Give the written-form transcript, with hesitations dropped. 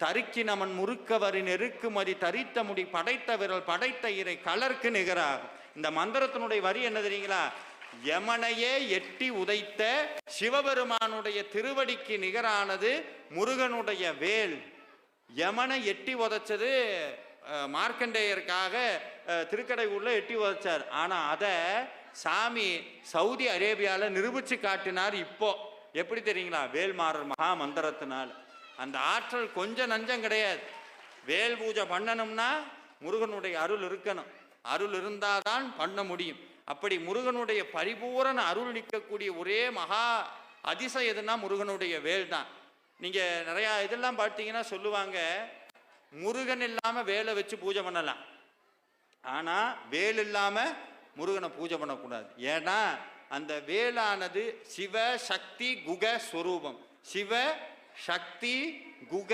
தருக்கி நமன் முறுக்கவரின் எருக்குமதி தரித்த முடி படைத்த விரல் படைத்த இறை கலர்க்கு நிகராகும். இந்த மந்திரத்தினுடைய வரி என்ன தெரியுங்களா? யமனையே எட்டி உதைத்த சிவபெருமானுடைய திருவடிக்கு நிகரானது முருகனுடைய வேல். யமனை எட்டி உதைச்சது மார்க்கண்டேயருக்காக திருக்கடையூர்ல எட்டி உதைச்சார். ஆனா அதை சாமி சவுதி அரேபியாவில் நிரூபிச்சு காட்டினார். இப்போ எப்படி தெரியுங்களா? வேல்மாறர் மகா மந்திரத்தினால். அந்த ஆற்றல் கொஞ்சம் நஞ்சம் கிடையாது. வேல் பூஜை பண்ணணும்னா முருகனுடைய அருள் இருக்கணும். அருள் இருந்தாதான் பண்ண முடியும். அப்படி முருகனுடைய பரிபூரண அருள் நிற்கக்கூடிய ஒரே மகா அதிசயம் எதுனா முருகனுடைய வேல் தான். நீங்க நிறைய இதெல்லாம் பார்த்தீங்கன்னா சொல்லுவாங்க, முருகன் இல்லாம வேலை வச்சு பூஜை பண்ணலாம், ஆனா வேல் இல்லாம முருகனை பூஜை பண்ணக்கூடாது. ஏன்னா அந்த வேலானது சிவ சக்தி குக ஸ்வரூபம். சிவ சக்தி குக